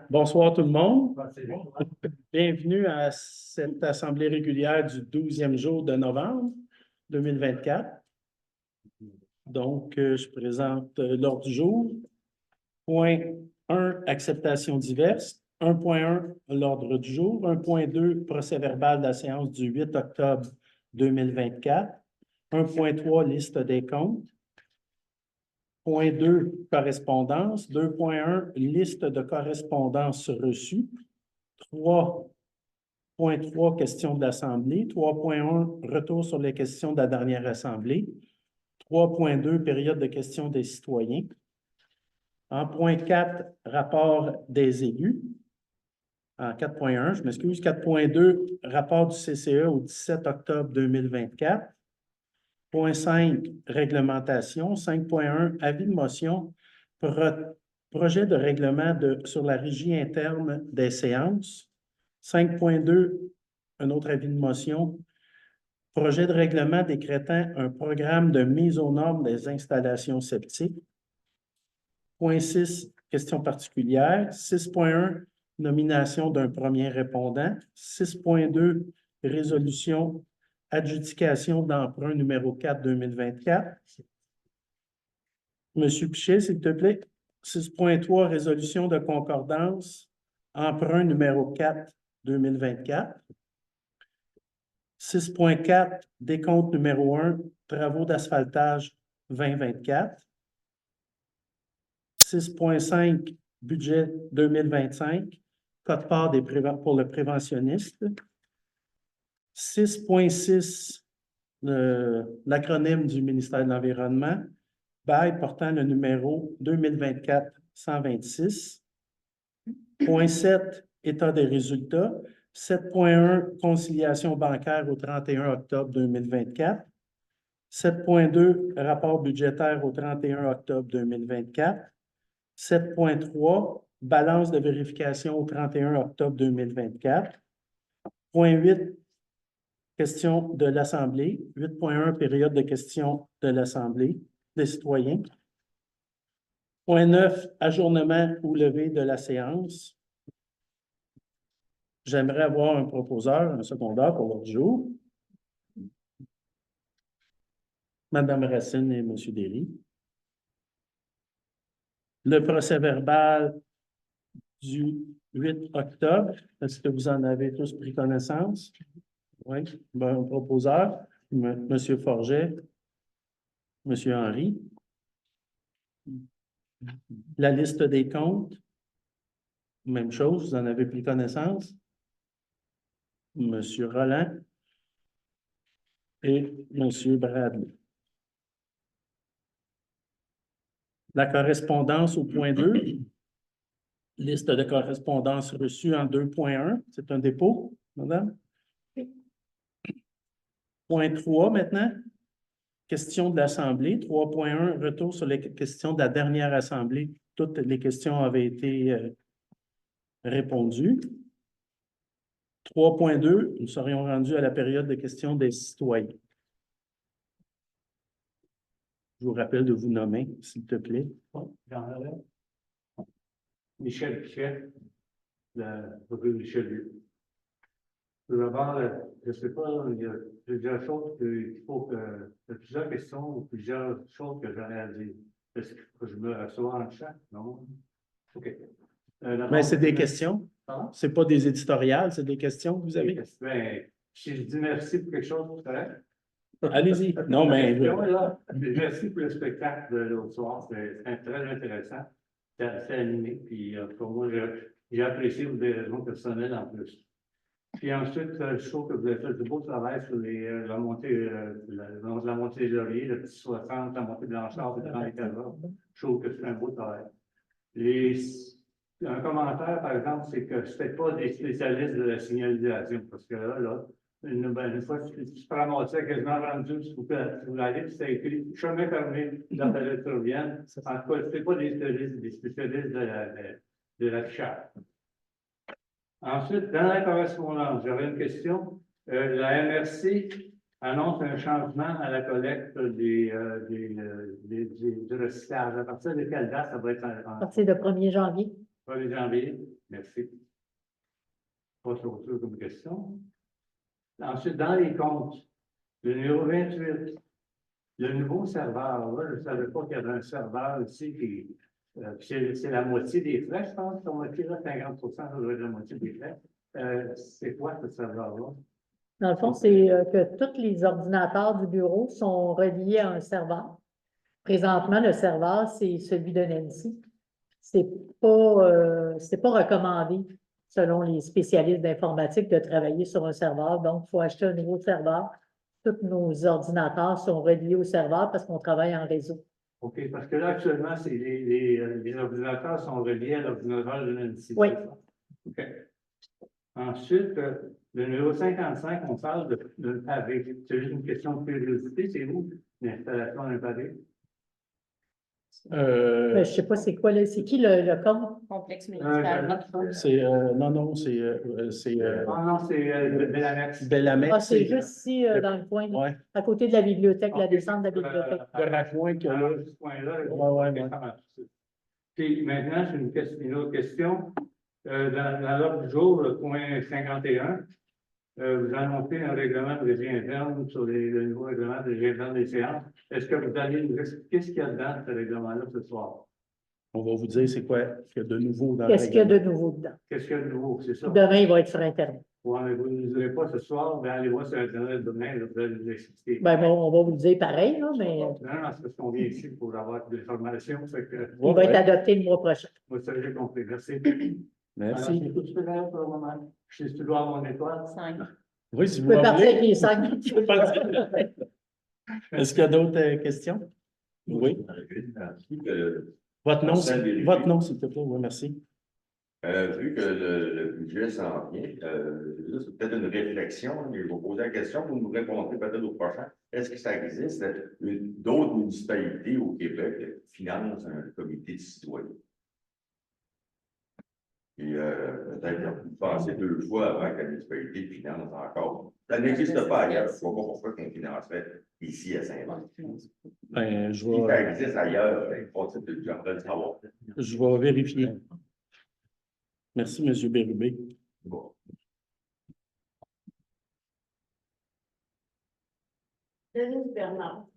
Bonsoir tout le monde. Bienvenue à cette assemblée régulière du 12e jour de novembre 2024. Donc, je présente l'ordre du jour. Point 1, acceptation diverse. 1.1, l'ordre du jour. 1.2, procès-verbal de la séance du 8 octobre 2024. 1.3, liste des comptes. Point 2, correspondance. 2.1, liste de correspondance reçue. 3.3, questions de l'Assemblée. 3.1, retour sur les questions de la dernière Assemblée. 3.2, période de questions des citoyens. En point 4, rapport des élus. En 4.1, je m'excuse. 4.2, rapport du CCE au 17 octobre 2024. Point 5, réglementation. 5.1, avis de motion, projet de règlement sur la régie interne des séances. 5.2, un autre avis de motion, projet de règlement décrétant un programme de mise aux normes des installations septiques. Point 6, question particulière. 6.1, nomination d'un premier répondant. 6.2, résolution adjudication d'emprunt numéro 4 2024. Monsieur Pichet, s'il te plaît. 6.3, résolution de concordance, emprunt numéro 4 2024. 6.4, décompte numéro 1, travaux d'asphaltage 2024. 6.5, budget 2025, quote-part pour le préventionniste. 6.6, l'acronyme du ministère de l'Environnement, bail portant le numéro 2024-126. Point 7, état des résultats. 7.1, conciliation bancaire au 31 octobre 2024. 7.2, rapport budgétaire au 31 octobre 2024. 7.3, balance de vérification au 31 octobre 2024. Point 8, questions de l'Assemblée. 8.1, période de questions de l'Assemblée des citoyens. Point 9, ajournement ou levée de la séance. J'aimerais avoir un proposeur, un secondeur pour l'ordre du jour. Madame Racine et Monsieur Derry. Le procès-verbal du 8 octobre, est-ce que vous en avez tous pris connaissance? Oui, un proposeur, Monsieur Forget, Monsieur Henry. La liste des comptes, même chose, vous en avez pris connaissance. Monsieur Roland et Monsieur Bradley. La correspondance au point 2, liste de correspondance reçue en 2.1, c'est un dépôt, madame. Point 3 maintenant, questions de l'Assemblée. 3.1, retour sur les questions de la dernière Assemblée. Toutes les questions avaient été répondues. 3.2, nous serions rendus à la période de questions des citoyens. Je vous rappelle de vous nommer, s'il te plaît. Michel Pichet, le Richelieu. Tout d'abord, je ne sais pas, il y a plusieurs choses qu'il faut que. Il y a plusieurs questions ou plusieurs choses que j'aurais à dire. Est-ce que je me reçois en chat? Non? OK. Mais c'est des questions. Ce n'est pas des éditoriales, c'est des questions que vous avez. Ben, si je dis merci pour quelque chose, c'est correct? Allez-y. Non, mais. Merci pour le spectacle de l'autre soir. C'était très intéressant. C'était assez animé. Puis, pour moi, j'ai apprécié pour des raisons personnelles en plus. Puis ensuite, je trouve que vous avez fait du beau travail sur la montée des lauriers, le petit 60, la montée Blanchard, le grand Calva. Je trouve que c'est un beau travail. Un commentaire, par exemple, c'est que ce n'était pas des spécialistes de la signalisation, parce que là, une fois que tu te ramassais quasiment rendu sur la ligne, c'était écrit chemin fermé dans la Vitruvienne. En tout cas, ce n'était pas des spécialistes de l'affichage. Ensuite, dans la correspondance, j'aurais une question. La MRC annonce un changement à la collecte du recyclage. À partir de quelle date ça va être à partir du 1er janvier. 1er janvier, merci. Pas trop sûr comme question. Ensuite, dans les comptes, le numéro 28, le nouveau serveur, là, je ne savais pas qu'il y avait un serveur ici qui, c'est la moitié des frais, je pense, la moitié, là, 50%, ça doit être la moitié des frais. C'est quoi ce serveur-là? Dans le fond, c'est que tous les ordinateurs du bureau sont reliés à un serveur. Présentement, le serveur, c'est celui de Nancy. C'est pas recommandé, selon les spécialistes d'informatique, de travailler sur un serveur. Donc, il faut acheter un nouveau serveur. Tous nos ordinateurs sont reliés au serveur parce qu'on travaille en réseau. OK, parce que là, actuellement, c'est les ordinateurs sont reliés à l'ordinateur de Nancy. Oui. OK. Ensuite, le numéro 55, on parle de pavé. C'est juste une question de curiosité, c'est où l'installation d'un pavé? Je ne sais pas c'est quoi, c'est qui le compte? Complexe municipal. C'est, non, c'est Ah non, c'est Bellamex. Bellamex. Ah, c'est juste ici, dans le coin, Ouais, à côté de la bibliothèque, la Ok. descente de la bibliothèque. le raccoin que là. Ce point-là. Ouais, ouais. Ça marche. Puis maintenant, c'est une autre question. Dans l'ordre du jour, le point 51, vous annoncez un règlement de régie interne sur le nouveau règlement de régie interne des séances. Est-ce que vous allez nous expliquer ce qu'il y a dedans, ce règlement-là, ce soir? On va vous dire c'est quoi qu'il y a de nouveau dans le Qu'est-ce qu'il y a de règlement. nouveau dedans? Qu'est-ce qu'il y a de nouveau, c'est ça? Demain, il va être sur Internet. Ouais, mais vous ne nous direz pas ce soir, mais allez voir sur Internet demain, là, vous allez nous expliquer. Ben, bon, on va vous le dire pareil, là, mais Non, c'est parce qu'on vient ici pour avoir des informations, fait que, il va être Ouais. adopté le mois prochain. moi, ça, j'ai compris. Merci. Merci. Alors, c'est tout ce que j'ai pour le moment. Je sais si tu dois avoir mon étoile. 5. Oui, si Vous vous pouvez partir avec voulez. les 5. Je peux partir. Est-ce qu'il y a d'autres questions? Oui. Votre nom, votre nom, s'il te plaît. Oui, merci. Vu que le budget s'en vient, c'est peut-être une réflexion, mais je vais vous poser la question, vous nous répondrez peut-être au prochain. Est-ce que ça existe d'autres municipalités au Québec qui financent un comité de citoyens? Et peut-être vous pensez 2 fois avant que la municipalité finance encore. Ça n'existe pas ailleurs. Je ne vois pas pourquoi on financerait ici à Saint-Marc. Ben, Si ça existe ailleurs, j'aimerais le savoir. je vais vérifier. Merci, M. Bérubé. Bon. Denise Bernard.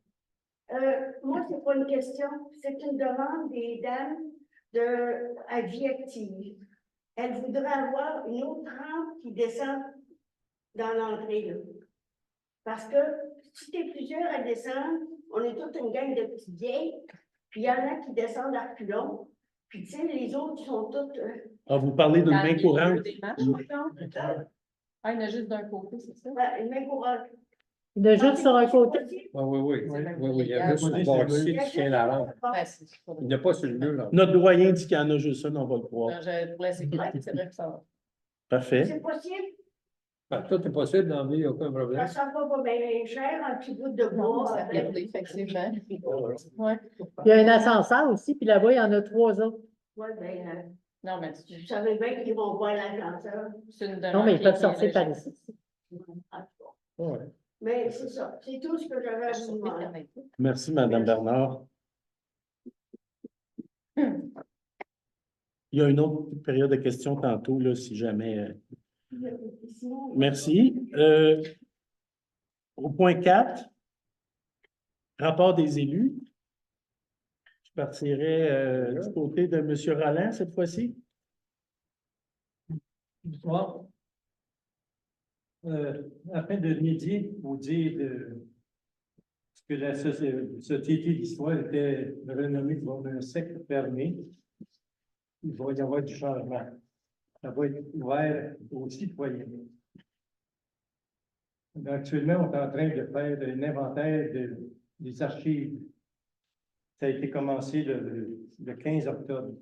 Moi, c'est pas une question, c'est une demande des dames à vie active. Elles voudraient avoir une autre rampe qui descend dans l'entrée, là. Parce que si t'es plusieurs à descendre, on est toute une gang de petites vieilles, puis il y en a qui descendent à reculons, puis tu sais, les autres sont toutes... Ah, vous parlez d'une main courante. Ah, il y en a juste d'un côté, c'est ça? une main courante. Il y en a juste sur un côté. Oui. Il y a juste une bâtisse qui tient la lampe. Ouais, c'est Il n'y a pas sur le mur, là. Notre doyen dit qu'il y en a juste un, on va le croire. Pour la sécurité, c'est vrai que ça va. Parfait. C'est possible? Tout est possible dans la vie, il n'y a aucun Ça problème. ne sent pas bien cher, un petit bout de bois. Ça fait effectivement. Ouais. Il y a un ascenseur aussi, puis là-bas, il y en a 3 autres. Ouais, ben, Non, mais je savais bien qu'ils vont voir l'ascenseur. c'est une Non, mais ils peuvent sortir par ici. Ouais. Mais c'est ça, c'est tout ce que j'avais à vous demander. Merci, Mme Bernard. Il y a une autre période de questions tantôt, là, si jamais. Merci. Au point 4, rapport des élus. Je partirai du côté de M. Roland cette fois-ci. Bonsoir. Afin de midi, vous dire que la Société d'histoire était renommée pour un secteur fermé. Il va y avoir du changement. Ça va être ouvert aux citoyens. Actuellement, on est en train de faire un inventaire des archives. Ça a été commencé le 15 octobre.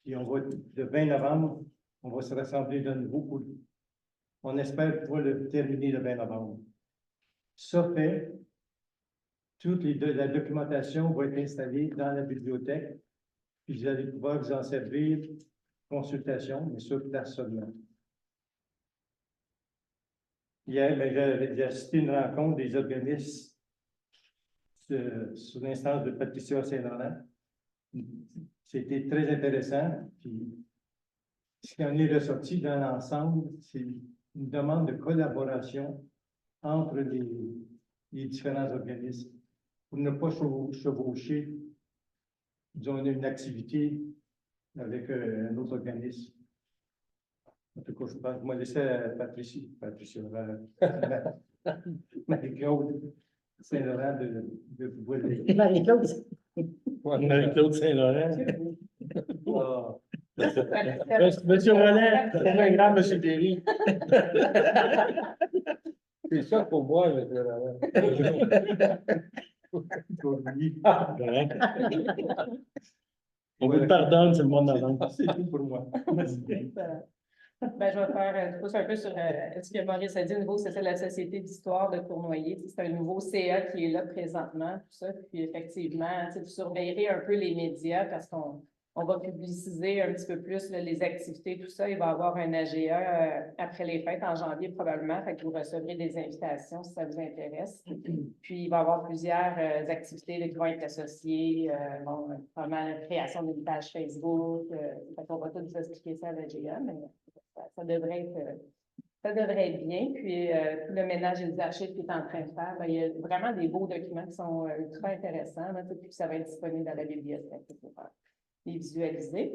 Puis le 20 novembre, on va se rassembler de nouveau on espère pouvoir le terminer le 20 novembre. Ça fait, la documentation va être installée dans la bibliothèque, puis vous allez pouvoir vous en servir, consultation, mais sur place seulement. Hier, j'ai assisté à une rencontre des organismes sous l'instance de Patricia Saint-Laurent. C'était très intéressant, puis ce qui en est ressorti dans l'ensemble, c'est une demande de collaboration entre les différents organismes pour ne pas chevaucher, disons, une activité avec un autre organisme. En tout cas, je pense, je vais laisser à Patricia, Marie-Claude Saint-Laurent de vous dire. Marie-Claude. Marie-Claude Saint-Laurent. Ah, Monsieur Rollet, c'est très grand, monsieur Derry. C'est ça pour moi, Correct. On vous le pardonne, c'est le monde d'avant. c'est tout pour moi. Ben, je vais faire du pouce un peu sur ce que Maurice a dit au niveau, c'est ça, la Société d'histoire de Cournoyer. C'est un nouveau CA qui est là présentement, tout ça. Puis effectivement, vous surveillerez un peu les médias parce qu'on va publiciser un petit peu plus là, les activités, tout ça. Il va y avoir un AGA après les fêtes en janvier probablement. Fait que vous recevrez des invitations si ça vous intéresse. Puis il va y avoir plusieurs activités là, qui vont être associées. Bon, probablement la création d'une page Facebook. Fait qu'on va tout vous expliquer ça à l'AGA, mais ça devrait être bien. Puis, tout le ménage des archives qui est en train de faire, ben, il y a vraiment des beaux documents qui sont ultra intéressants. Là, puis ça va être disponible dans la bibliothèque pour les visualiser.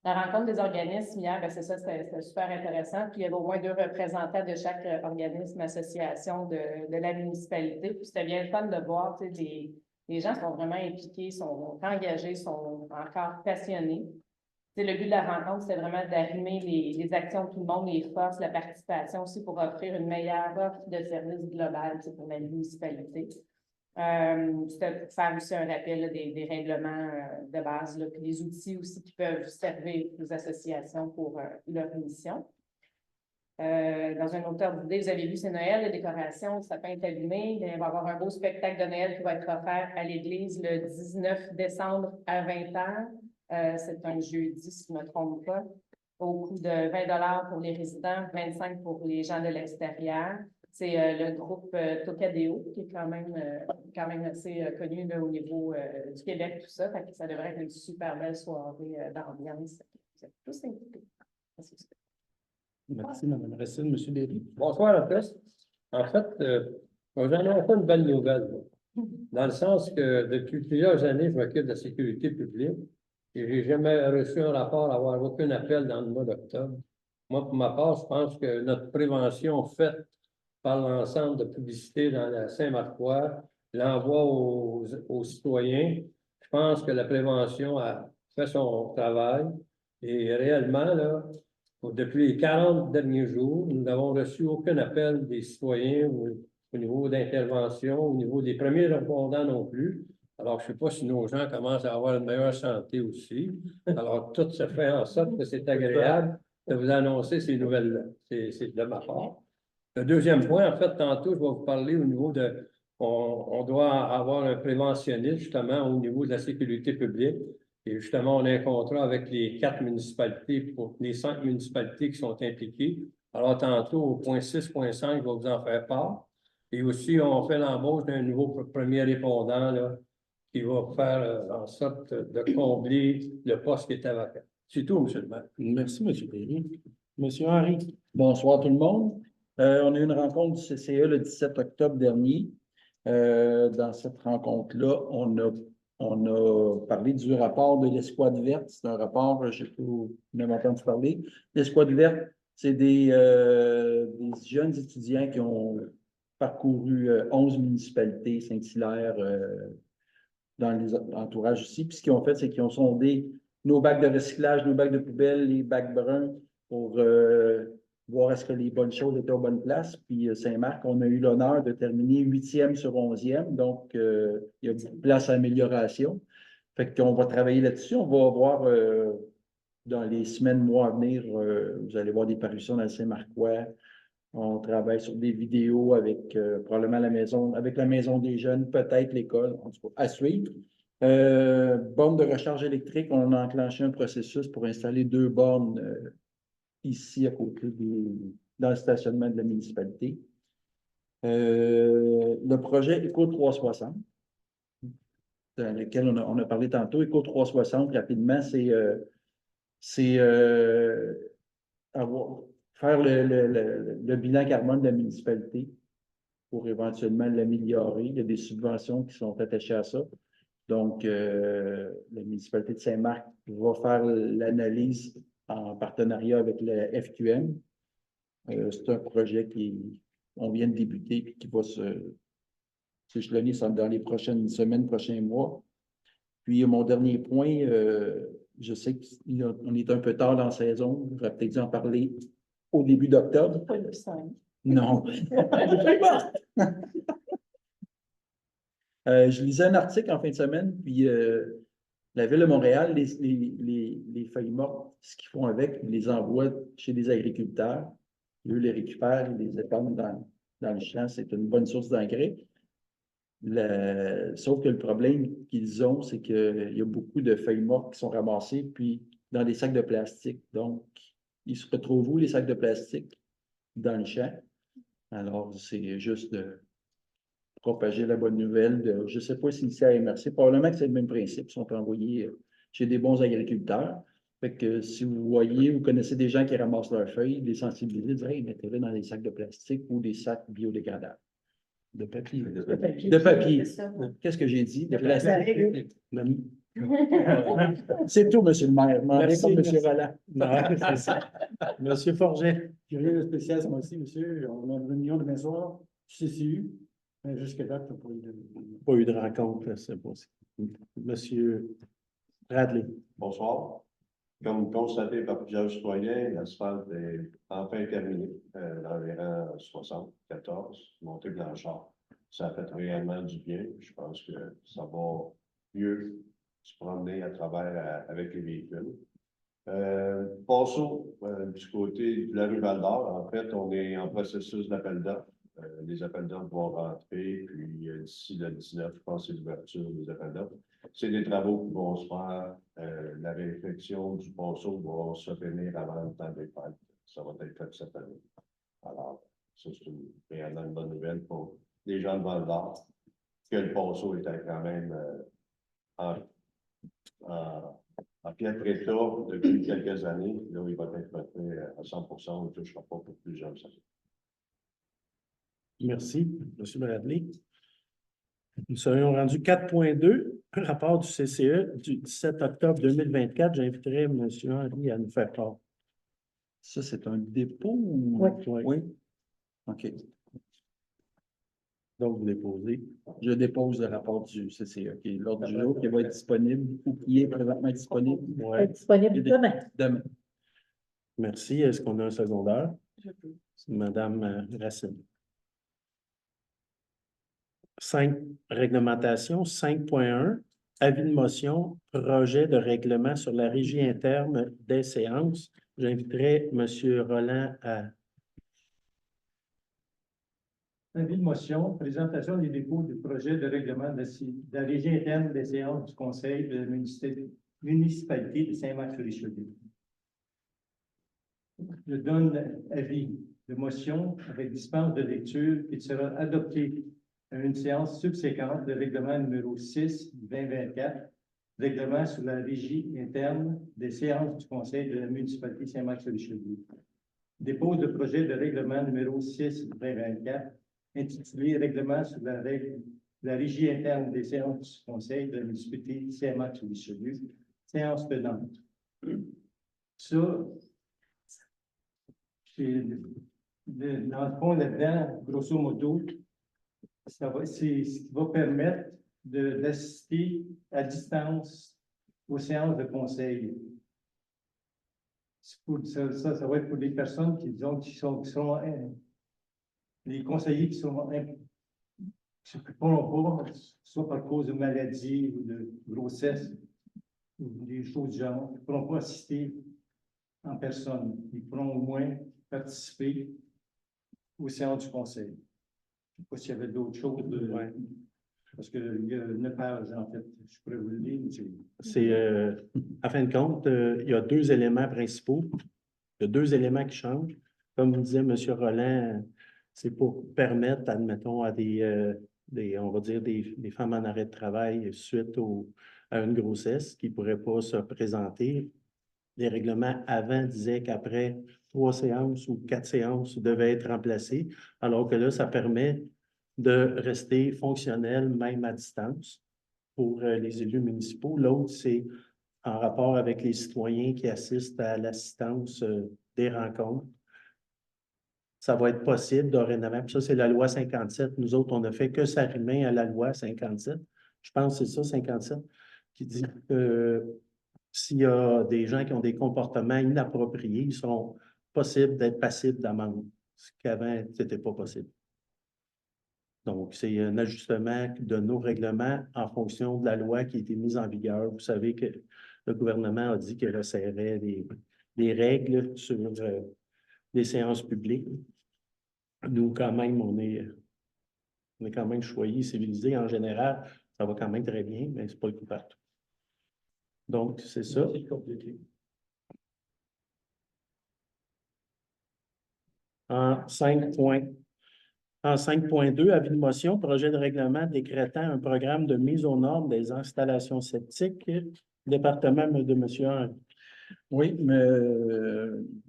La rencontre des organismes hier, ben, c'est ça, c'était super intéressant. Puis, il y avait au moins 2 représentants de chaque organisme, association de la municipalité. Puis, c'était bien le fun de voir, les gens sont vraiment impliqués, sont engagés, sont encore passionnés. Le but de la rencontre, c'était vraiment d'arrimer les actions de tout le monde, les forces, la participation aussi pour offrir une meilleure offre de services global pour la municipalité. C'était pour faire aussi un rappel là, des règlements de base, là, puis des outils aussi qui peuvent servir aux associations pour leur mission. Dans un auteur d'idée, vous avez vu, c'est Noël, les décorations, le sapin est allumé. Il va y avoir un beau spectacle de Noël qui va être offert à l'église le 19 décembre à 20h. C'est un jeudi, si je ne me trompe pas, au coût de 20 $ pour les résidents, 25 pour les gens de l'extérieur. C'est le groupe Tocadéo, qui est quand même assez connu là, au niveau du Québec, tout ça. Fait que ça devrait être une super belle soirée d'ambiance. Vous êtes tous invités. Merci, Mme Racine. Monsieur Derry. Bonsoir à tous. En fait, j'en ai pas une bonne nouvelle, dans le sens que depuis plusieurs années, je m'occupe de la sécurité publique et je n'ai jamais reçu un rapport, avoir aucun appel dans le mois d'octobre. Moi, pour ma part, je pense que notre prévention faite par l'ensemble de publicité dans la Saint-Marcois, l'envoi aux citoyens, je pense que la prévention a fait son travail et réellement, là, depuis les 40 derniers jours, nous n'avons reçu aucun appel des citoyens au niveau d'intervention, au niveau des premiers répondants non plus. Alors, je ne sais pas si nos gens commencent à avoir une meilleure santé aussi. Alors, tout se fait en sorte que c'est agréable de vous annoncer ces nouvelles-là. C'est de ma part. Le deuxième point, en fait, tantôt, je vais vous parler au niveau de... On doit avoir un préventionniste, justement, au niveau de la sécurité publique. Et justement, on a un contrat avec les 4 municipalités, pour les 5 municipalités qui sont impliquées. Alors, tantôt, au point 6, point 5, je vais vous en faire part. Et aussi, on fait l'embauche d'un nouveau premier répondant là, qui va faire en sorte de combler le poste qui est vacant. C'est tout, M. le maire. Merci, M. Derry. Monsieur Henry. Bonsoir tout le monde. On a eu une rencontre du CCE le 17 octobre dernier. Dans cette rencontre-là, on a parlé du rapport de l'Escouade verte. C'est un rapport, je ne sais pas si vous avez entendu parler. L'Escouade verte, c'est des jeunes étudiants qui ont parcouru 11 municipalités, Saint-Hilaire, dans les entourages ici. Puis ce qu'ils ont fait, c'est qu'ils ont sondé nos bacs de recyclage, nos bacs de poubelle, les bacs bruns pour voir est-ce que les bonnes choses étaient aux bonnes places. Puis Saint-Marc, on a eu l'honneur de terminer 8e sur 11e. Donc, il y a beaucoup de place à amélioration. Fait qu'on va travailler là-dessus. On va voir dans les semaines, mois à venir, vous allez voir des parutions dans le Saint-Marcois. On travaille sur des vidéos avec probablement avec la maison des jeunes, peut-être l'école, en tout cas, à suivre. Bornes de recharge électrique, on a enclenché un processus pour installer 2 bornes ici à côté dans le stationnement de la municipalité. Le projet Éco 360, dans lequel on a parlé tantôt, Éco 360, rapidement, c'est faire le bilan carbone de la municipalité pour éventuellement l'améliorer. Il y a des subventions qui sont attachées à ça. Donc, la municipalité de Saint-Marc va faire l'analyse en partenariat avec le FQM. C'est un projet on vient de débuter et qui va s'échelonner dans les prochaines semaines, prochains mois. Puis, mon dernier point, je sais qu'on est un peu tard dans la saison. J'aurais peut-être dû en parler au début d'octobre. Pas le 5. Non. Je lisais un article en fin de semaine, puis la Ville de Montréal, les feuilles mortes, ce qu'ils font avec, ils les envoient chez des agriculteurs. Eux les récupèrent, ils les épandent dans le champ. C'est une bonne source d'engrais. Sauf que le problème qu'ils ont, c'est qu'il y a beaucoup de feuilles mortes qui sont ramassées, puis dans des sacs de plastique. Donc, ils se retrouvent où, les sacs de plastique? Dans le champ. Alors, c'est juste de propager la bonne nouvelle. Je ne sais pas si c'est à MRC. Probablement que c'est le même principe. Ils sont envoyés chez des bons agriculteurs. Fait que si vous voyez, vous connaissez des gens qui ramassent leurs feuilles, les sensibiliser, dire, hey, mettez-les dans des sacs de plastique ou des sacs biodégradables. De papier. De papier. Qu'est-ce que j'ai dit? De plastique. C'est tout, monsieur le maire. Merci, Comme monsieur merci. Roland. Ouais, c'est ça. Monsieur Forget. J'ai rien de spécial ce mois-ci, monsieur. On a une réunion demain soir, CCU. Mais jusqu'à date, on n'a pas eu de. Pas eu de rencontre, c'est possible. Monsieur Bradley. Bonsoir. Comme constaté par plusieurs citoyens, l'asphalte est enfin terminé dans les rangs 74, montée Blanchard. Ça fait réellement du bien. Je pense que ça va mieux se promener à travers avec les véhicules. Passons du côté de la rue Val-d'Or. En fait, on est en processus d'appel d'offres. Les appels d'offres vont rentrer, puis d'ici le 19, je pense que c'est l'ouverture des appels d'offres. C'est des travaux qui vont se faire. La réflexion du ponceau va se finir avant le temps des fêtes. Ça va être fait cette année. Alors, ça, c'est réellement une bonne nouvelle pour les gens de Val-d'Or, que le ponceau était quand même en piètre état depuis quelques années. Là, il va être fait à 100%, on ne touchera pas pour plusieurs années. Merci, monsieur Bradley. Nous serions rendus 4.2, rapport du CCE du 17 octobre 2024. J'inviterai M. Henry à nous faire part. Ça, c'est un dépôt ou? Oui. Oui. OK. Donc, vous déposez. Je dépose le rapport du CCE, qui est l'ordre du jour, qui va être disponible ou qui est présentement disponible. Ouais. Être disponible demain. Demain. Merci. Est-ce qu'on a un secondaire? Madame Racine. 5, réglementation. 5.1, avis de motion, projet de règlement sur la régie interne des séances. J'inviterai M. Roland à... Avis de motion, présentation des dépôts du projet de règlement de la régie interne des séances du Conseil de la municipalité de Saint-Marc-sur-Richelieu. Je donne avis de motion avec dispense de lecture qui sera adopté à une séance subséquente de règlement numéro 6-2024, règlement sur la régie interne des séances du Conseil de la municipalité Saint-Marc-sur-Richelieu. Dépose de projet de règlement numéro 6-2024, intitulé Règlement sur la régie interne des séances du Conseil de la municipalité Saint-Marc-sur-Richelieu, séance tenante. Ça, dans le fond, là-dedans, grosso modo, c'est ce qui va permettre d'assister à distance aux séances de conseil. Ça va être pour les personnes qui sont les conseillers qui ne pourront pas, soit par cause de maladie ou de grossesse, ou des choses du genre, ils ne pourront pas assister en personne. Ils pourront au moins participer aux séances du conseil. Je ne sais pas s'il y avait d'autres choses. Parce qu'il y a 9 pages, en fait. Je pourrais vous le lire. C'est, à fin de compte, il y a 2 éléments principaux. Il y a 2 éléments qui changent. Comme vous disait M. Roland, c'est pour permettre, admettons, à on va dire, des femmes en arrêt de travail suite à une grossesse qui ne pourraient pas se présenter les règlements avant disaient qu'après 3 séances ou 4 séances, ils devaient être remplacés, alors que là, ça permet de rester fonctionnel même à distance pour les élus municipaux. L'autre, c'est en rapport avec les citoyens qui assistent à l'assistance des rencontres. Ça va être possible dorénavant. Puis ça, c'est la loi 57. Nous autres, on n'a fait que s'arrimer à la loi 57. Je pense que c'est ça, 57, qui dit que s'il y a des gens qui ont des comportements inappropriés, ils seront possibles d'être passibles d'amende, ce qu'avant, ce n'était pas possible. Donc, c'est un ajustement de nos règlements en fonction de la loi qui a été mise en vigueur. Vous savez que le gouvernement a dit qu'il resserrait les règles sur les séances publiques. Nous, quand même, on est quand même choyés, civilisés en général. Ça va quand même très bien, mais ce n'est pas le coup partout. Donc, c'est ça. En 5.2, avis de motion, projet de règlement décrétant un programme de mise aux normes des installations septiques, département de M. Henry. Oui, mais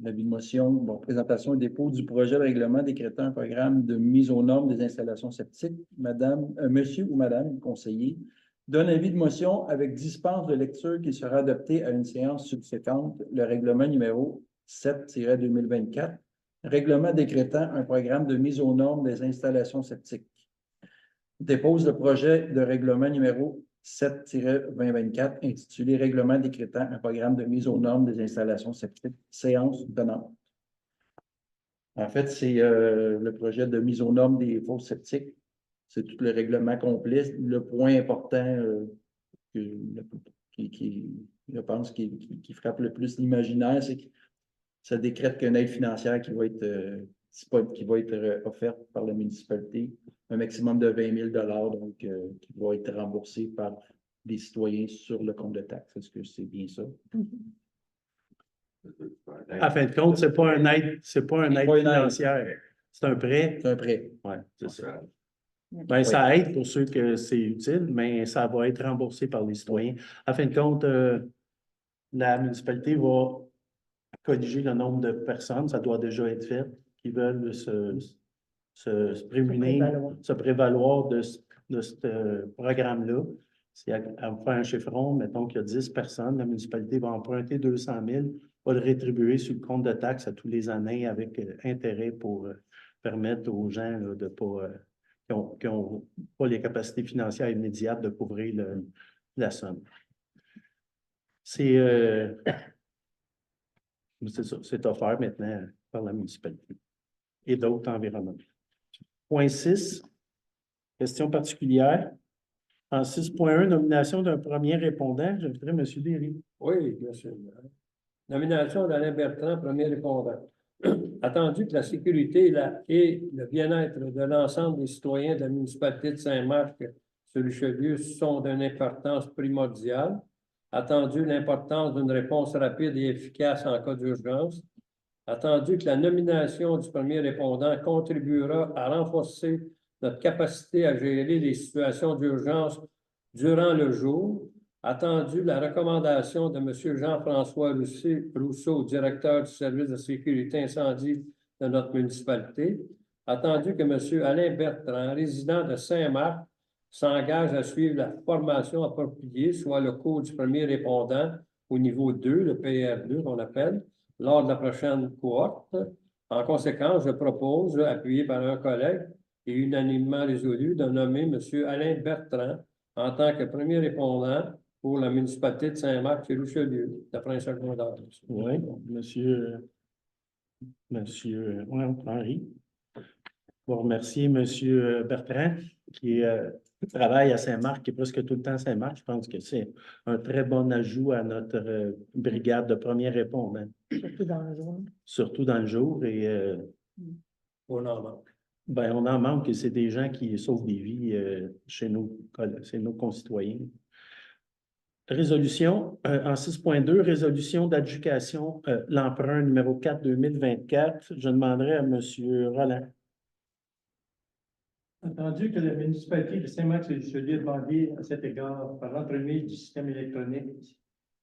l'avis de motion, bon, présentation et dépôt du projet de règlement décrétant un programme de mise aux normes des installations septiques. Monsieur ou madame le conseiller donne avis de motion avec dispense de lecture qui sera adopté à une séance subséquente, le règlement numéro 7-2024, règlement décrétant un programme de mise aux normes des installations septiques. Dépose le projet de règlement numéro 7-2024 intitulé Règlement décrétant un programme de mise aux normes des installations septiques, séance tenante. En fait, c'est le projet de mise aux normes des fosses septiques. C'est tout le règlement complet. Le point important je pense, qui frappe le plus l'imaginaire, c'est que ça décrète qu'une aide financière qui va être offerte par la municipalité, un maximum de 20 000 donc qui va être remboursé par les citoyens sur le compte de taxes. Est-ce que c'est bien ça? En fin de compte, c'est pas un aide financière. C'est un prêt. C'est un prêt. Oui, c'est ça. Ben, ça aide pour ceux que c'est utile, mais ça va être remboursé par les citoyens. En fin de compte, la municipalité va corriger le nombre de personnes, ça doit déjà être fait, qui veulent se prémunir, se prévaloir de ce programme-là. Si à faire un chiffron, mettons qu'il y a 10 personnes, la municipalité va emprunter 200 000, va le rétribuer sur le compte de taxes à tous les années avec intérêt pour permettre aux gens là, de pas, qui ont pas les capacités financières immédiates de couvrir la somme. C'est ça, c'est offert maintenant par la municipalité et d'autres environnements. Point 6, question particulière. En 6.1, nomination d'un premier répondant. Je voudrais M. Derry. Oui, monsieur. Nomination d'Alain Bertrand, premier répondant. Attendu que la sécurité et le bien-être de l'ensemble des citoyens de la municipalité de Saint-Marc sur Richelieu sont d'une importance primordiale. Attendu l'importance d'une réponse rapide et efficace en cas d'urgence. Attendu que la nomination du premier répondant contribuera à renforcer notre capacité à gérer les situations d'urgence durant le jour. Attendu la recommandation de M. Jean-François Rousseau, directeur du service de sécurité incendie de notre municipalité. Attendu que M. Alain Bertrand, résident de Saint-Marc, s'engage à suivre la formation appropriée, soit le cours du premier répondant au niveau 2, le PR2 qu'on appelle, lors de la prochaine cohorte. En conséquence, je propose, appuyé par un collègue et unanimement résolu, de nommer M. Alain Bertrand en tant que premier répondant pour la municipalité de Saint-Marc-sur-Richelieu, d'après un secondaire. Oui, monsieur Henry. Je vais remercier M. Bertrand, qui travaille à Saint-Marc, qui est presque tout le temps à Saint-Marc. Je pense que c'est un très bon ajout à notre brigade de premiers répondants. Surtout dans le jour. Surtout dans le jour. Et, On en manque. ben, on en manque, et c'est des gens qui sauvent des vies chez nos concitoyens. Résolution en 6.2, résolution d'adjudication, l'emprunt numéro 4-2024. Je demanderai à M. Roland. Entendu que la municipalité de Saint-Marc-sur-Richelieu a demandé à cet égard par l'entremise du système électronique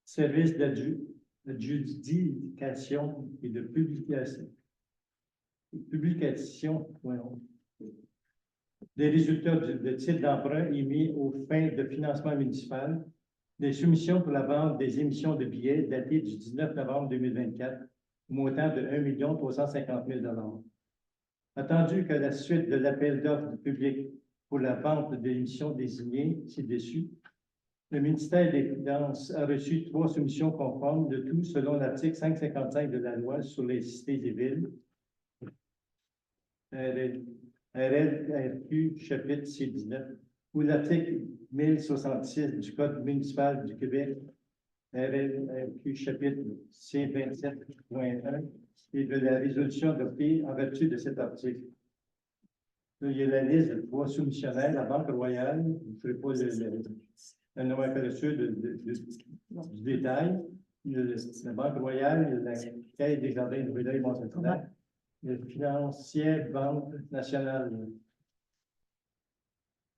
service d'adju d'adjudication et de publication, voyons, des résultats de titres d'emprunt émis aux fins de financement municipal, des soumissions pour la vente des émissions de billets datées du 19 novembre 2024, au montant de 1 350 000 $. Attendu qu'à la suite de l'appel d'offres du public pour la vente d'émissions désignées ci-dessus, le ministère des Finances a reçu 3 soumissions conformes, de tout selon l'article 555 de la loi sur les cités et villes, RLRQ, chapitre C19, ou l'article 1066 du Code municipal du Québec, RLRQ, chapitre C27.1, et de la résolution adoptée en vertu de cet article. Là, il y a la liste de 3 soumissionnaires, la Banque Royale, je ne ferai pas la nomenclature du détail. La Banque Royale, la Caisse des Jardins de Brûleuil, Mont-Saint-Hilaire, le financier Banque Nationale.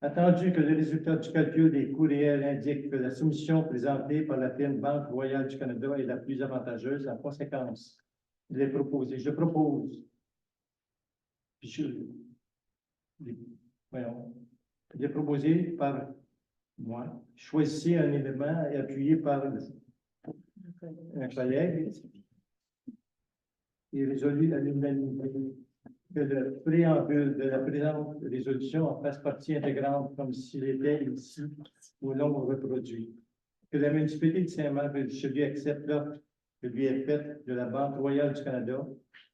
Attendu que le résultat du calcul des coûts réels indique que la soumission présentée par la firme Banque Royale du Canada est la plus avantageuse, en conséquence, il est proposé. Je propose. Puis voyons. Il est proposé par moi. Choisissez un élément et appuyé par un collègue et résolu à l'unanimité que le préambule de la présente résolution en fasse partie intégrante comme s'il était ici au nombre reproduit. Que la municipalité de Saint-Marc-de-Richelieu accepte l'offre que lui est faite de la Banque Royale du Canada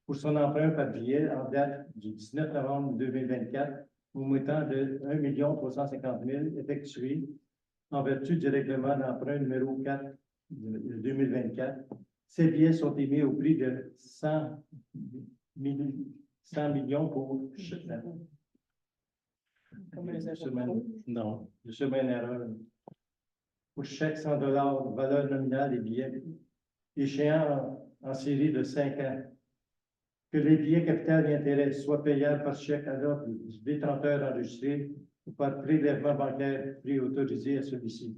pour son emprunt par billet en date du 19 novembre 2024 au montant de 1 350 000 effectué en vertu du règlement d'emprunt numéro 4 de 2024. Ces billets sont émis au prix de 100 millions pour chaque an. Non, je suis une erreur. Pour chaque 100 $, valeur nominale des billets, échéant en série de 5 ans. Que les billets capital et intérêt soient payables par chèque à l'ordre du détenteur enregistré ou par prélèvement bancaire préautorisé à celui-ci.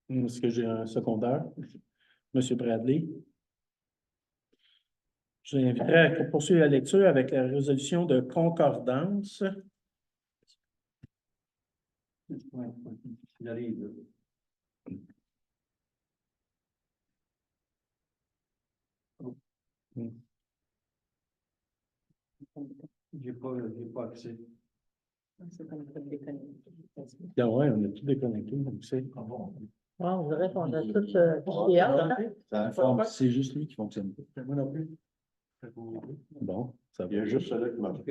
Est-ce que j'ai un secondeur? Monsieur Bradley? Je l'inviterai à poursuivre la lecture avec la résolution de concordance. Il arrive. J'ai pas accès. Ah ouais, on a tout déconnecté, donc c'est. Ouais, on dirait qu'on a tout C'est juste lui qui fonctionne pas. Moi non plus. Bon, ça va. Il y a juste celui qui marche.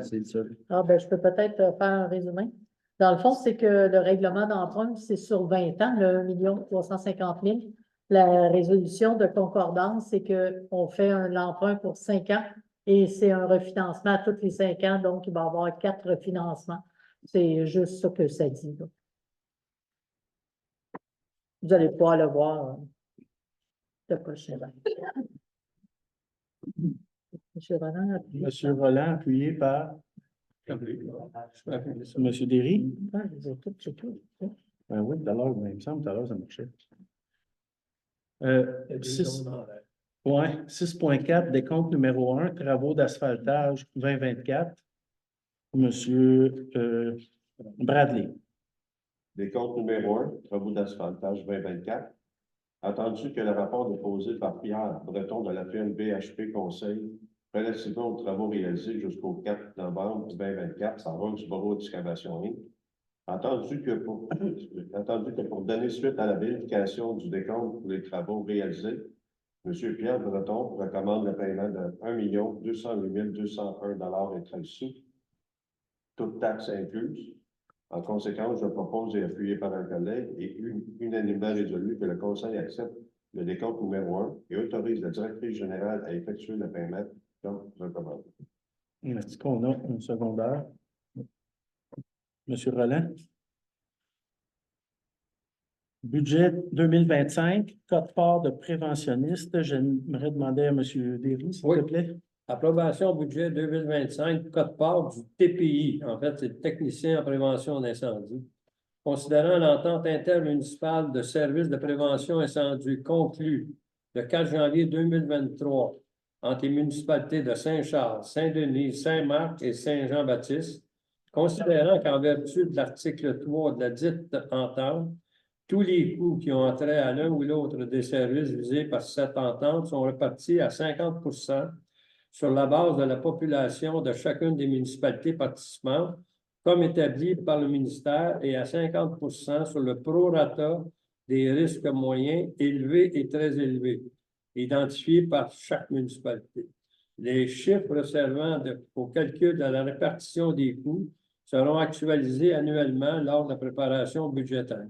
C'est le seul. Ah, ben, je peux peut-être faire un résumé. Dans le fond, c'est que le règlement d'emprunt, c'est sur 20 ans, le 1 350 000. La résolution de concordance, c'est qu'on fait l'emprunt pour 5 ans et c'est un refinancement à tous les 5 ans, donc il va y avoir 4 refinancements. C'est juste ça que ça dit, là. Vous allez pouvoir le voir le prochain. Monsieur Roland, appuyé. Monsieur Roland, appuyé par Monsieur Derry. Ah, je les ai tous checkés. Ben oui, tout à l'heure, il me semble, tout à l'heure, ça marchait. 6.4, décompte numéro 1, travaux d'asphaltage 2024. Monsieur Bradley. Décompte numéro 1, travaux d'asphaltage 2024. Attendu que le rapport déposé par Pierre Breton de la firme BHP Conseil relativement aux travaux réalisés jusqu'au 4 novembre 2024, ça va du bureau d'excavation Inc. Attendu que pour donner suite à la vérification du décompte pour les travaux réalisés, M. Pierre Breton recommande le paiement de 1 208 201 et 13 sous, toutes taxes incluses. En conséquence, je propose et appuyé par un collègue et unanimement résolu que le Conseil accepte le décompte numéro 1 et autorise la directrice générale à effectuer le paiement comme recommandé. Est-ce qu'on a un secondaire? Monsieur Roland? Budget 2025, code-part de préventionniste. J'aimerais demander à Monsieur Derry, s'il vous plaît. Approbation budget 2025, code-part du TPI. En fait, c'est le technicien en prévention d'incendie. considérant l'entente intermunicipale de services de prévention incendie conclue le 4 janvier 2023 entre les municipalités de Saint-Charles, Saint-Denis, Saint-Marc et Saint-Jean-Baptiste, considérant qu'en vertu de l'article 3 de la dite entente, tous les coûts qui ont trait à l'un ou l'autre des services visés par cette entente sont répartis à 50% sur la base de la population de chacune des municipalités participantes, comme établi par le ministère, et à 50% sur le prorata des risques moyens, élevés et très élevés, identifiés par chaque municipalité. Les chiffres servant au calcul de la répartition des coûts seront actualisés annuellement lors de la préparation budgétaire.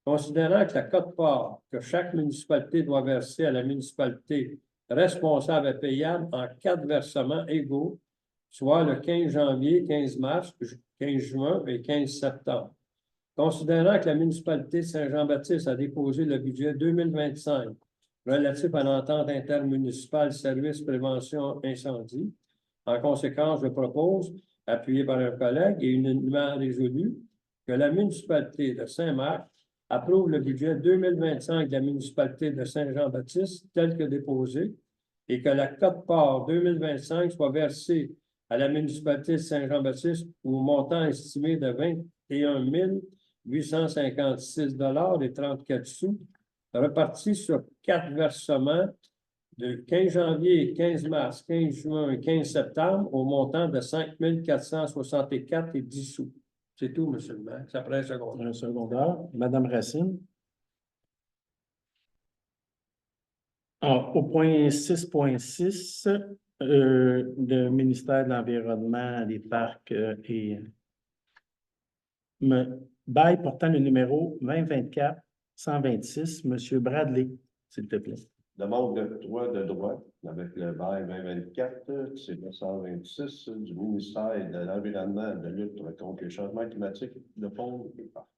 Considérant que la quote-part que chaque municipalité doit verser à la municipalité responsable est payable en 4 versements égaux, soit le 15 janvier, 15 mars, 15 juin et 15 septembre. Considérant que la municipalité de Saint-Jean-Baptiste a déposé le budget 2025 relatif à l'entente intermunicipale service prévention incendie, en conséquence, je propose, appuyé par un collègue et unanimement résolu, que la municipalité de Saint-Marc approuve le budget 2025 de la municipalité de Saint-Jean-Baptiste tel que déposé et que la quote-part 2025 soit versée à la municipalité de Saint-Jean-Baptiste au montant estimé de 21 856 $ et 34 sous, reparti sur 4 versements de 15 janvier, 15 mars, 15 juin et 15 septembre au montant de 5 464 et 10 sous. C'est tout, monsieur le maire. Ça prend un secondaire. Un secondaire. Madame Racine. Au point 6.6, le ministère de l'Environnement, des Parcs et bail portant le numéro 2024-126, monsieur Bradley, s'il te plaît. Demande d'octroi de droit avec le bail 2024, c'est le 126 du ministère de l'Environnement de lutte contre les changements climatiques de fonds et parcs.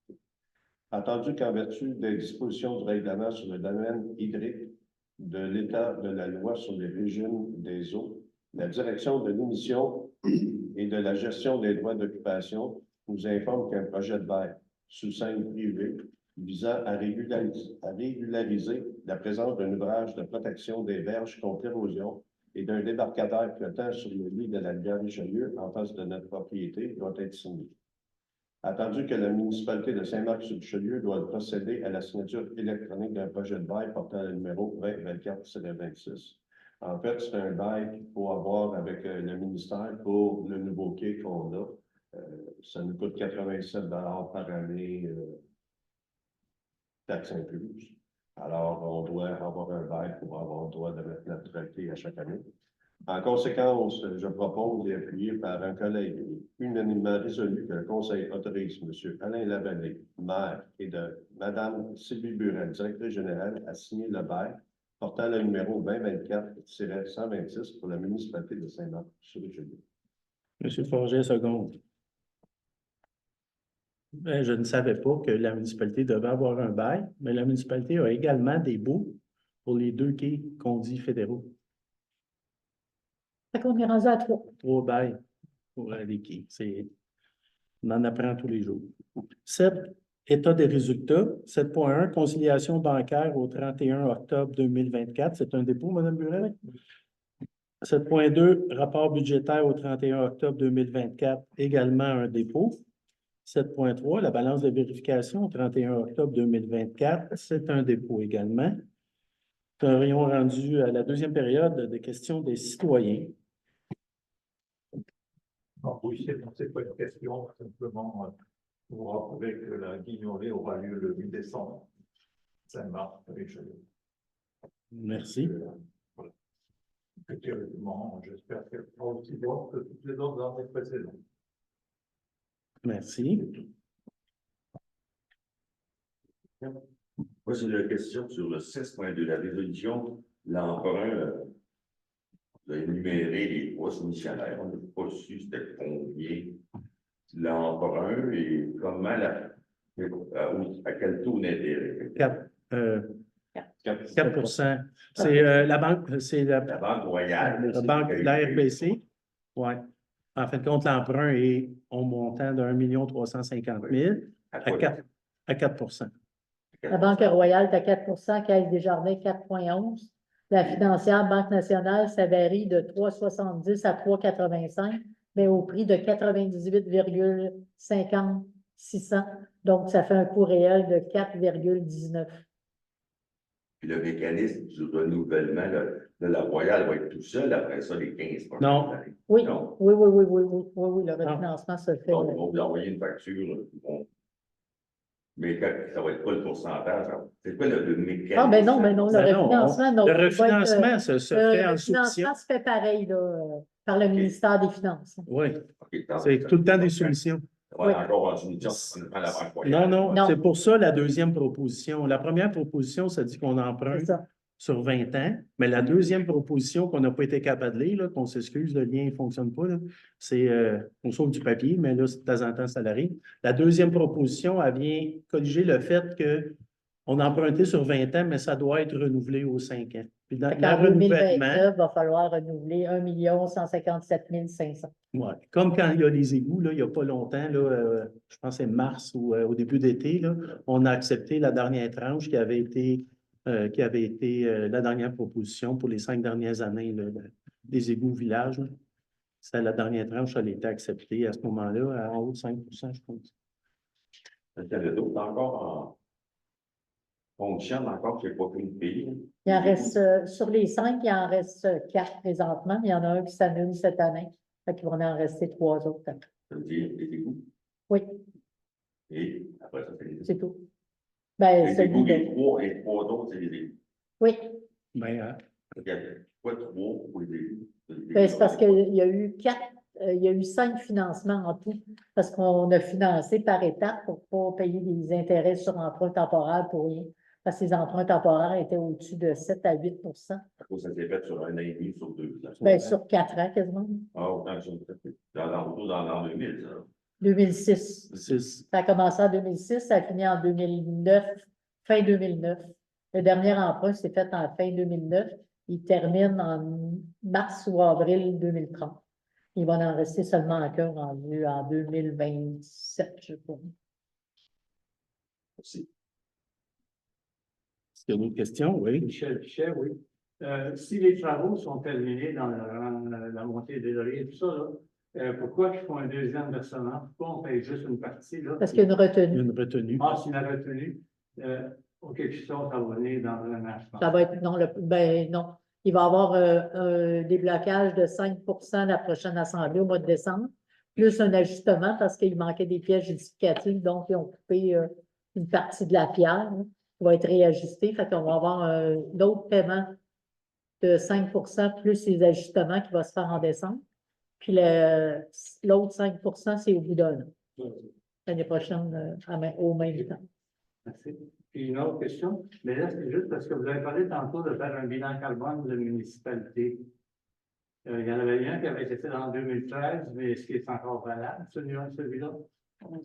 Entendu qu'en vertu des dispositions du règlement sur le domaine hydrique de l'état de la loi sur les régimes des eaux, la direction de l'émission et de la gestion des droits d'occupation nous informe qu'un projet de bail sous seing privé visant à régulariser la présence d'un ouvrage de protection des berges contre l'érosion et d'un débarcadère flottant sur le lit de la rivière Richelieu en face de notre propriété doit être signé. Attendu que la municipalité de Saint-Marc-sur-Richelieu doit procéder à la signature électronique d'un projet de bail portant le numéro 2024-26. En fait, c'est un bail qu'il faut avoir avec le ministère pour le nouveau quai qu'on a. Ça nous coûte 87 $ par année, taxe incluse. Alors, on doit avoir un bail pour avoir le droit de mettre notre quai à chaque année. En conséquence, je propose et appuyé par un collègue unanimement résolu que le Conseil autorise M. Alain Lavallée, maire, et de Mme Sylvie Burel, directrice générale, à signer le bail portant le numéro 2024-126 pour la municipalité de Saint-Marc-sur-Richelieu. Monsieur Forget, seconde. Je ne savais pas que la municipalité devait avoir un bail, mais la municipalité a également des baux pour les 2 quais qu'on dit fédéraux. Fait qu'on est rendu à 3. 3 bails pour les quais. On en apprend tous les jours. 7. État des résultats. 7.1. Conciliation bancaire au 31 octobre 2024. C'est un dépôt, Mme Burel? 7.2. Rapport budgétaire au 31 octobre 2024. Également un dépôt. 7.3, la balance de vérification au 31 octobre 2024, c'est un dépôt également. Nous serions rendus à la deuxième période de questions des citoyens. Oui, c'est pas une question, simplement, vous rappelez que la guignolée aura lieu le 8 décembre, Saint-Marc-Richelieu. Merci. Voilà. Théoriquement, j'espère qu'elle sera aussi bonne que toutes les autres années précédentes. Merci. Moi, j'ai une question sur le 6.2, la résolution. L'emprunt, vous avez énuméré les 3 soumissionnaires. On n'a pas su c'était combien l'emprunt et comment à quel taux d'intérêt? 4%. C'est la banque, c'est la Banque Royale. La banque, la RBC. Oui. En fin de compte, l'emprunt est au montant de 1 350 000. À à quoi? 4 La Banque Royale est à 4 Caisse des Jardins 4,11. La financière Banque nationale, ça varie de 3,70 à 3,85, mais au prix de 98,56. Donc, ça fait un coût réel de 4,19. Puis le mécanisme du renouvellement de la Royale va être tout seul après ça, les 15 prochaines Non. années. Oui, Non. oui, le refinancement se fait. Donc, ils vont vous envoyer une facture. Mais ça va être quoi le pourcentage? C'est quoi le mécanisme? Ah, ben non, le Non, refinancement, non. Le il va être, refinancement se fait le en soumission. refinancement se fait pareil, là, par le ministère des Finances. Oui, OK, tant c'est mieux. tout le temps des soumissions. Ça va être encore en soumission, on prend la Banque Non, Royale. non, Non. c'est pour ça la deuxième proposition. La première proposition, ça dit qu'on C'est emprunte ça. sur 20 ans, mais la deuxième proposition qu'on n'a pas été capable de lire, là, qu'on s'excuse, le lien ne fonctionne pas, là, c'est, on sauve du papier, mais là, de temps en temps, ça l'arrive. La deuxième proposition, elle vient corriger le fait qu'on a emprunté sur 20 ans, mais ça doit être renouvelé aux 5 ans. Puis dans Fait le qu'en renouvellement, 2029, il va falloir renouveler 1 157 500. ouais, comme quand il y a les égouts, là, il n'y a pas longtemps, là, je pense que c'est mars ou au début d'été, là, on a accepté la dernière tranche qui avait été la dernière proposition pour les 5 dernières années là, des égouts village. C'est la dernière tranche, elle a été acceptée à ce moment-là, à haut de 5 je pense. Est-ce qu'il y a d'autres encore fonctionne encore, je n'ai pas pris le pays. Il en reste, sur les 5, il en reste 4 présentement. Il y en a un qui s'annule cette année. Fait qu'il va en rester 3 autres. Ça veut dire les égouts. Oui, Et après ça, c'est les c'est tout. Ben, les égouts, celui de... les trois autres, c'est les égouts. Oui, Ben, Regarde, quoi trois pour les égouts? ben, c'est parce qu'il y a eu 5 financements en tout, parce qu'on a financé par étapes pour ne pas payer des intérêts sur emprunt temporaire pour rien. Parce que les emprunts temporaires étaient au-dessus de 7 à 8 À cause ça s'est fait sur un an et demi, sur 2 ans. ben, sur 4 ans quasiment. Ah, autant que ça. Dans l'an 2000, ça. 2006. 6. Ça a commencé en 2006, ça a fini en 2009, fin 2009. Le dernier emprunt s'est fait en fin 2009. Il termine en mars ou avril 2030. Il va en rester seulement encore rendu en 2027, je crois. Merci. Est-ce qu'il y a d'autres questions? Oui. Michel Pichet, oui. Si les travaux sont terminés dans la montée des lauriers et tout ça, là, pourquoi ils font un deuxième versement? Pourquoi on paye juste une partie? Là? Parce qu'il y a une Il y a retenue. une retenue. Ah, c'est la retenue. Quelque chose, ça va venir dans un an, je pense. Ça va être, non, ben non. Il va y avoir un déblocage de 5 la prochaine assemblée au mois de décembre, plus un ajustement parce qu'il manquait des pièces justificatives, donc ils ont coupé une partie de la pierre, hein, qui va être réajustée. Fait qu'on va avoir un autre paiement de 5 plus les ajustements qui va se faire en décembre. Puis l'autre 5 c'est au bout d'un an. L'année prochaine, au même temps. Merci. Puis une autre question, mais là, c'est juste parce que vous avez parlé tantôt de faire un bilan carbone de municipalité. Il y en avait un qui avait été fait en 2013, mais est-ce qu'il est encore valable, celui-là?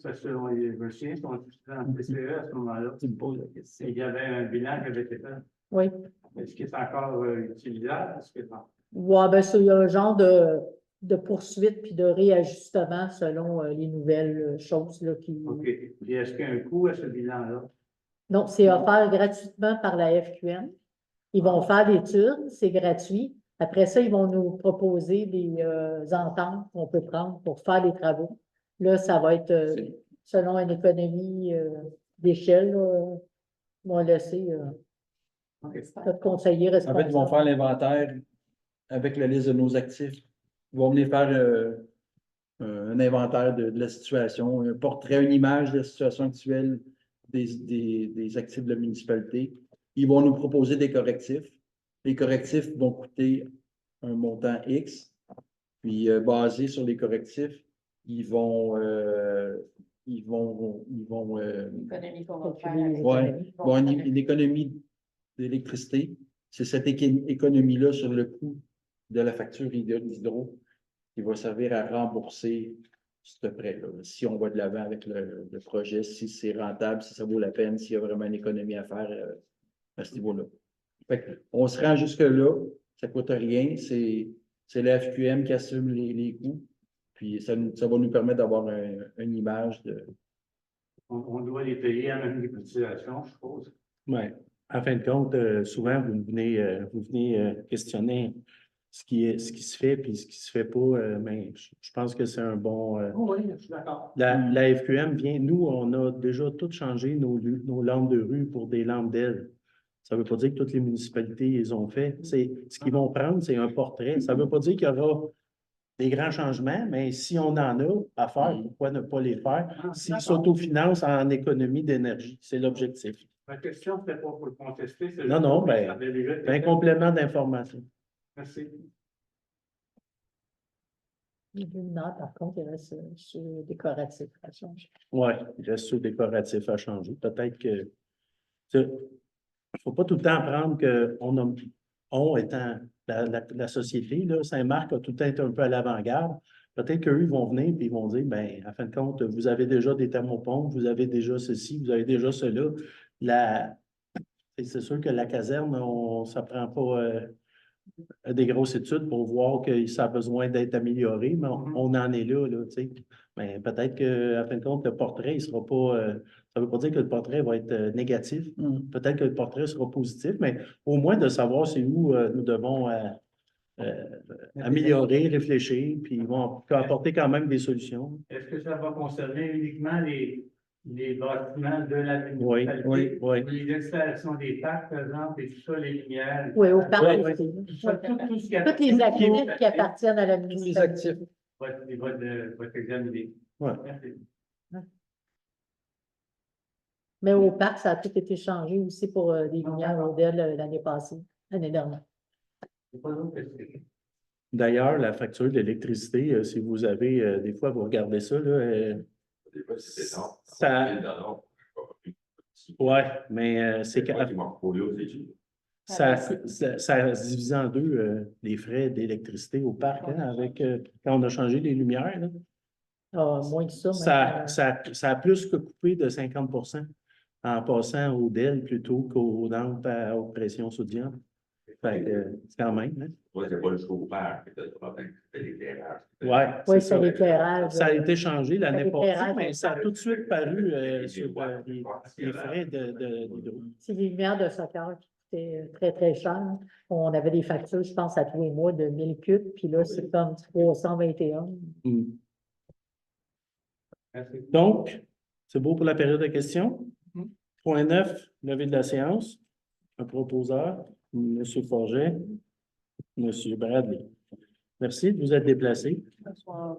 Parce que je me souviens qu'on était en PCE à ce moment-là. Tu me poses la question. Il y avait un bilan qui avait été fait. Oui. Est-ce qu'il est encore utilisable? Est-ce que non? Ouais, ben, c'est un genre de poursuite puis de réajustement selon les nouvelles choses là, qui. OK. Puis est-ce qu'il y a un coût à ce bilan-là? Donc, c'est offert gratuitement par la FQM. Ils vont faire l'étude, c'est gratuit. Après ça, ils vont nous proposer des ententes qu'on peut prendre pour faire les travaux. Là, ça va être selon une économie d'échelle. Ils vont laisser notre conseiller En responsable. fait, ils vont faire l'inventaire avec la liste de nos actifs. Ils vont venir faire un inventaire de la situation, un portrait, une image de la situation actuelle des actifs de la municipalité. Ils vont nous proposer des correctifs. Les correctifs vont coûter un montant X. Puis, basé sur les correctifs, ils vont L'économie qu'on va faire. une économie d'électricité. C'est cette économie-là sur le coût de la facture d'hydro qui va servir à rembourser ce prêt-là. Si on va de l'avant avec le projet, si c'est rentable, si ça vaut la peine, s'il y a vraiment une économie à faire à ce niveau-là. On se rend jusque-là, ça ne coûte rien, c'est la FQM qui assume les coûts, puis ça va nous permettre d'avoir une image de on doit les payer à même les cotisations, je suppose. Ouais. En fin de compte, souvent, vous venez questionner ce qui se fait puis ce qui se fait pas, mais je pense que c'est un bon. Oui, je suis d'accord. La FQM vient, nous, on a déjà tout changé nos lampes de rue pour des lampes d'aile. Ça ne veut pas dire que toutes les municipalités les ont fait. Ce qu'ils vont prendre, c'est un portrait. Ça ne veut pas dire qu'il y aura des grands changements, mais si on en a à faire, pourquoi ne pas les faire? S'ils s'autofinancent en économie d'énergie, c'est l'objectif. Ma question, c'était pas pour le contester. Non, non, ben, c'est un complément d'information. Merci. Non, par contre, il reste sur décoratif à changer. Oui, il reste sur décoratif à changer. Peut-être que. Il ne faut pas tout le temps prendre que on étant la société, là, Saint-Marc a tout le temps été un peu à l'avant-garde. Peut-être qu'eux, ils vont venir et ils vont dire, bien, en fin de compte, vous avez déjà des thermopompes, vous avez déjà ceci, vous avez déjà cela. C'est sûr que la caserne, ça ne prend pas des grosses études pour voir que ça a besoin d'être amélioré, mais on en est là, tu sais. Mais peut-être qu'à fin de compte, le portrait, il sera pas. Ça ne veut pas dire que le portrait va être négatif. Peut-être que le portrait sera positif, mais au moins de savoir c'est où nous devons améliorer, réfléchir, puis ils vont apporter quand même des solutions. Est-ce que ça va concerner uniquement les bâtiments de la Oui, municipalité? oui. Les installations des parcs, par exemple, et tout ça, les lumières. Oui, au parc Oui, aussi. Tout ça, tout ce qui Toutes les actifs qui appartiennent à la Tous les municipalité. actifs. va être examiné. Ouais. Merci. Mais au parc, ça a tout été changé aussi pour des lumières modèles l'année passée, l'année dernière. C'est pas d'autres questions. D'ailleurs, la facture d'électricité, si vous avez, des fois, vous regardez ça, là, Des fois, c'est énorme. ça- ouais, mais c'est que ça se divise en deux, les frais d'électricité au parc, hein, avec quand on a changé les lumières, là, Moins que ça. ça a plus que coupé de 50% en passant au DEL plutôt qu'aux lampes à haute pression sodium. Fait que, c'est quand même, hein? Ouais, c'est pas le chauffeur qui était le problème, c'était l'éclairage. Ouais, Oui, c'est c'est ça. l'éclairage. Ça a été changé l'année l'éclairage, passée, mais ça a tout de suite paru sur les les frais d'hydro. C'est les lumières de soccer qui coûtaient très, très cher. On avait des factures, je pense, à tous les mois de 1000 cubes, puis là, c'est comme 321. Mm. Merci. Donc, c'est beau pour la période de questions. Point 9, levée de la séance. Un proposeur, M. Forget, M. Bradley. Merci de vous être déplacé. Bonsoir.